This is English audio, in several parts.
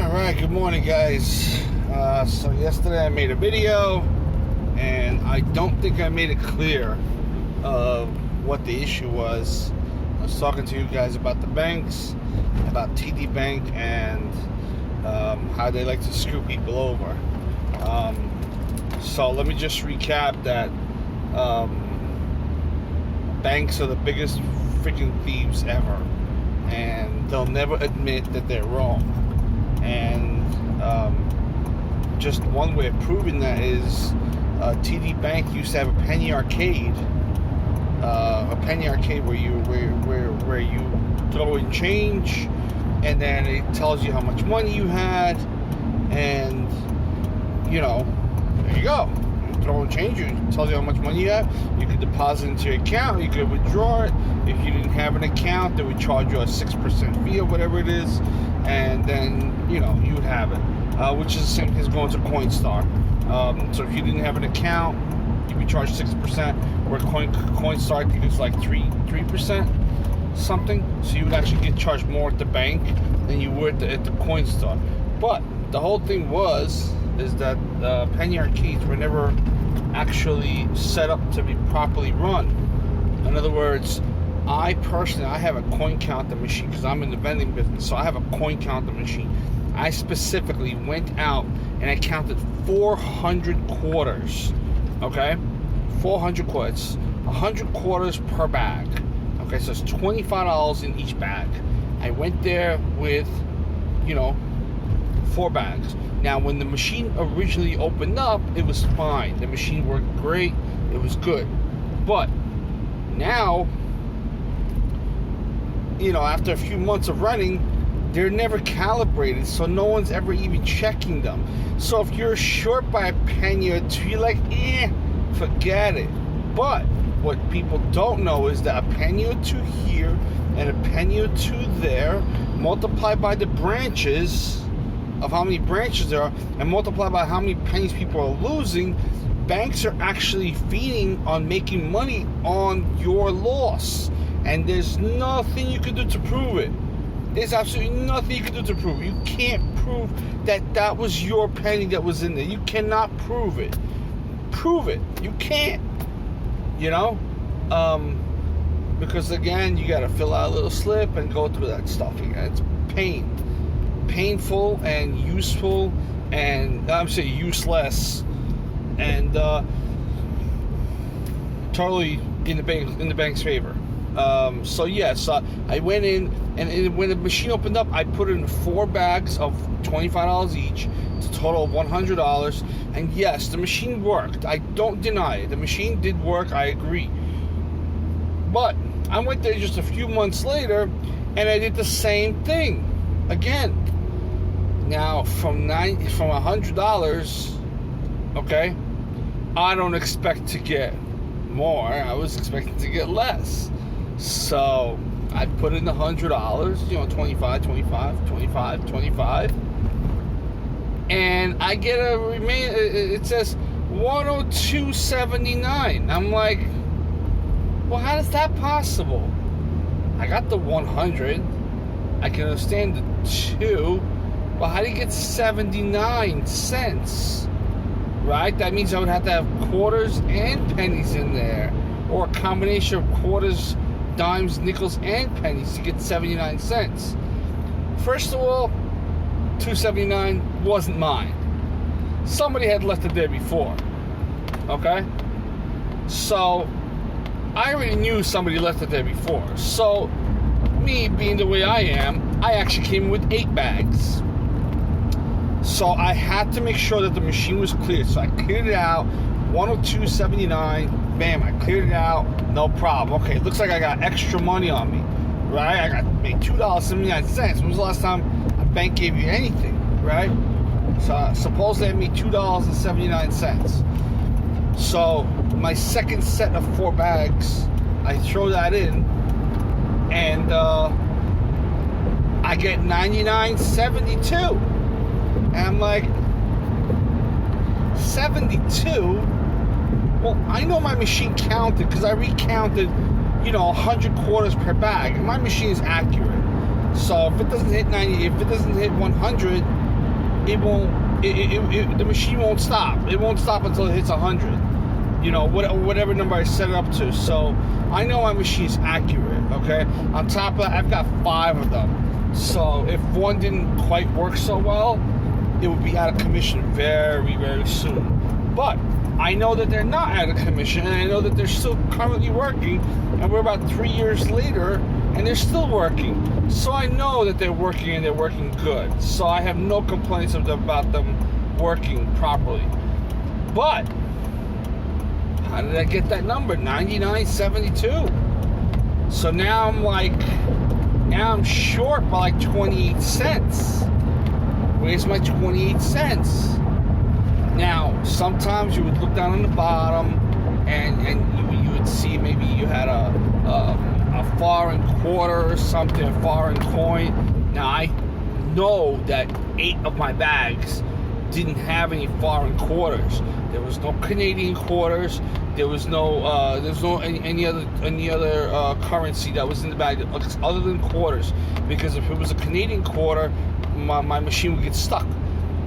Alright, good morning guys. So yesterday I made a video and I don't think I made it clear of what the issue was. I was talking to you guys about the banks, about TD Bank, and how they like to screw people over. So let me just recap that banks are the biggest freaking thieves ever, and they'll never admit that they're wrong. And just one way of proving that is TD Bank used to have a penny arcade, where you throw in change, and then it tells you how much money you had, and there you go. You throw in change, it tells you how much money you have. You could deposit into your account, you could withdraw it. If you didn't have an account, they would charge you a 6% fee or whatever it is, and then you would have it, which is the same thing as going to Coinstar. So if you didn't have an account, you'd be charged 6%, where Coinstar, I think it's like 3% something. So you would actually get charged more at the bank than you would at the Coinstar. But the whole thing is that penny arcades were never actually set up to be properly run. In other words, I have a coin counter machine because I'm in the vending business, so I have a coin counter machine. I specifically went out and I counted 400 quarters, okay? 400 quarters, 100 quarters per bag, okay? So it's $25 in each bag. I went there with, 4 bags. Now, when the machine originally opened up, it was fine. The machine worked great. It was good. But now, after a few months of running, they're never calibrated, so no one's ever even checking them. So if you're short by a penny or two, you're like, forget it. But what people don't know is that a penny or two here and a penny or two there, multiplied by the branches of how many branches there are, and multiplied by how many pennies people are losing, banks are actually feeding on making money on your loss. And there's nothing you can do to prove it. There's absolutely nothing you can do to prove it. You can't prove that was your penny that was in there. You cannot prove it. Prove it. You can't. Because again, you got to fill out a little slip and go through that stuff again. It's painful and useful, and I'm saying useless, and totally in the bank's favor. So I went in, and when the machine opened up, I put in 4 bags of $25 each. It's a total of $100. And yes, the machine worked. I don't deny it. The machine did work. I agree. But I went there just a few months later, and I did the same thing again. Now from $100, okay, I don't expect to get more. I was expecting to get less. So I put in $100, 25, 25, and I get it says $102.79. I'm like, well, how is that possible? I got the 100. I can understand the 2, but how do you get 79 cents? Right? That means I would have to have quarters and pennies in there, or a combination of quarters, dimes, nickels, and pennies to get 79 cents. First of all, $2.79 wasn't mine. Somebody had left it there before. Okay? So I already knew somebody left it there before. So me being the way I am, I actually came with 8 bags. So I had to make sure that the machine was clear. So I cleared it out. $102.79. Bam, I cleared it out. No problem. Okay, looks like I got extra money on me. Right? I made $2.79. When was the last time a bank gave you anything? Right? So supposedly I made $2.79. So my second set of 4 bags, I throw that in, and I get $99.72. And I'm like, 72? Well, I know my machine counted because I recounted, 100 quarters per bag. And my machine is accurate. So if it doesn't hit 90, if it doesn't hit 100, the machine won't stop. It won't stop until it hits 100. You know, whatever number I set it up to. So I know my machine's accurate, okay? On top of that, I've got 5 of them. So if one didn't quite work so well, it would be out of commission very, very soon. But I know that they're not out of commission, and I know that they're still currently working, and we're about 3 years later, and they're still working. So I know that they're working, and they're working good. So I have no complaints about them working properly. But how did I get that number? 99.72. So now I'm short by like 28 cents. Where's my 28 cents? Now, sometimes you would look down on the bottom and you would see maybe you had a foreign quarter or something, a foreign coin. Now, I know that 8 of my bags didn't have any foreign quarters. There was no Canadian quarters. There was no any other currency that was in the bag other than quarters. Because if it was a Canadian quarter, my machine would get stuck.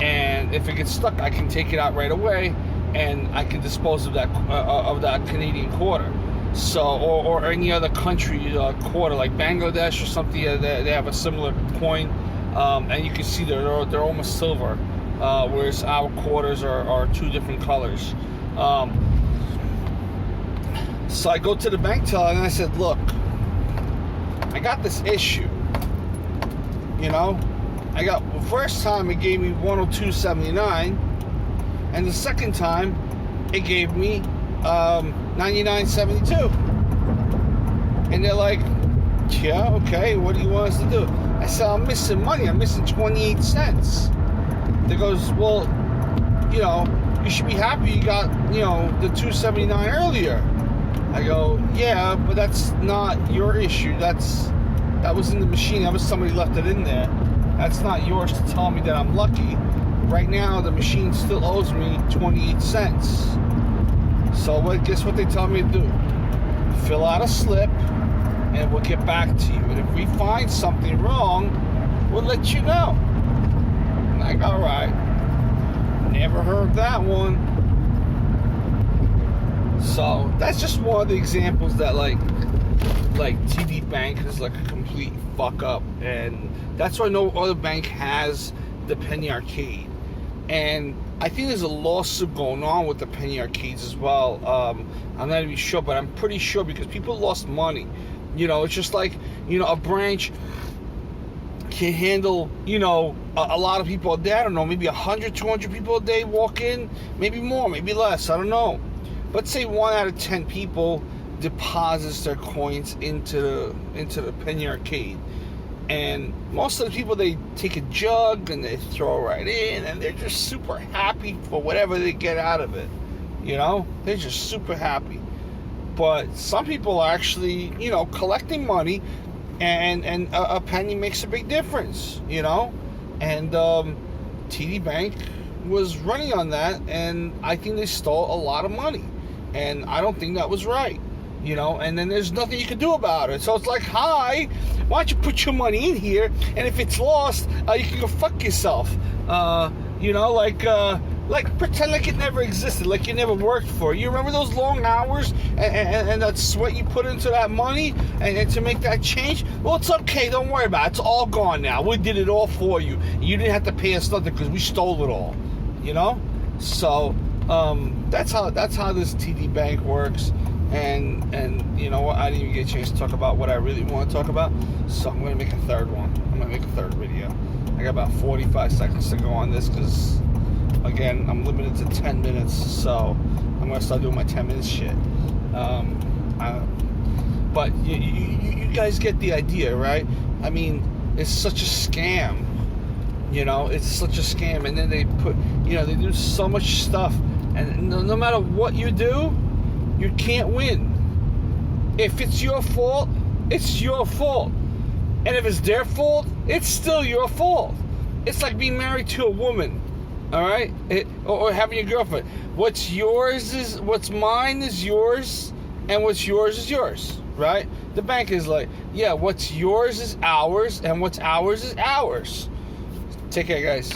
And if it gets stuck, I can take it out right away, and I can dispose of that Canadian quarter. So, or any other country quarter, like Bangladesh or something, they have a similar coin, and you can see they're almost silver, whereas our quarters are 2 different colors. So I go to the bank teller and I said, "Look, I got this issue. You know, the first time it gave me 102.79, and the second time it gave me 99.72. And they're like, "Yeah, okay, what do you want us to do?" I said, "I'm missing money. I'm missing 28 cents. They goes, "Well, you know, you should be happy you got, you know, the 2.79 earlier." I go, "Yeah, but that's not your issue. That was in the machine. That was somebody left it in there. That's not yours to tell me that I'm lucky. Right now, the machine still owes me 28 cents. So guess what they tell me to do? Fill out a slip, and we'll get back to you. And if we find something wrong, we'll let you know." I'm like, all right. Never heard that one. So that's just one of the examples that like TD Bank is like a complete fuck up, and that's why no other bank has the penny arcade. And I think there's a lawsuit going on with the penny arcades as well. I'm not even sure, but I'm pretty sure because people lost money. You know, it's just like, you know, a branch can handle, you know, a lot of people a day. I don't know, maybe 100, 200 people a day walk in, maybe more, maybe less, I don't know. But say 1 out of 10 people deposits their coins into the penny arcade. And most of the people, they take a jug and they throw it right in, and they're just super happy for whatever they get out of it. You know, they're just super happy. But some people are actually, you know, collecting money, and a penny makes a big difference, you know. And TD Bank was running on that, and I think they stole a lot of money, and I don't think that was right. You know, and then there's nothing you can do about it. So it's like, hi, why don't you put your money in here, and if it's lost, you can go fuck yourself. You know, like pretend like it never existed, like you never worked for it. You remember those long hours and that sweat you put into that money and to make that change? Well, it's okay, don't worry about it. It's all gone now. We did it all for you. You didn't have to pay us nothing because we stole it all. You know? So that's how this TD Bank works. And you know what, I didn't even get a chance to talk about what I really want to talk about, so I'm going to make a third one. I'm going to make a third video. I got about 45 seconds to go on this because, again, I'm limited to 10 minutes, so I'm going to start doing my 10 minutes shit. But you guys get the idea, right? I mean, it's such a scam. You know, it's such a scam, and then they put, you know, they do so much stuff, and no matter what you do, you can't win. If it's your fault, it's your fault. And if it's their fault, it's still your fault. It's like being married to a woman, all right? Or having a girlfriend. What's mine is yours, and what's yours is yours, right? The bank is like, yeah, what's yours is ours, and what's ours is ours. Take care, guys.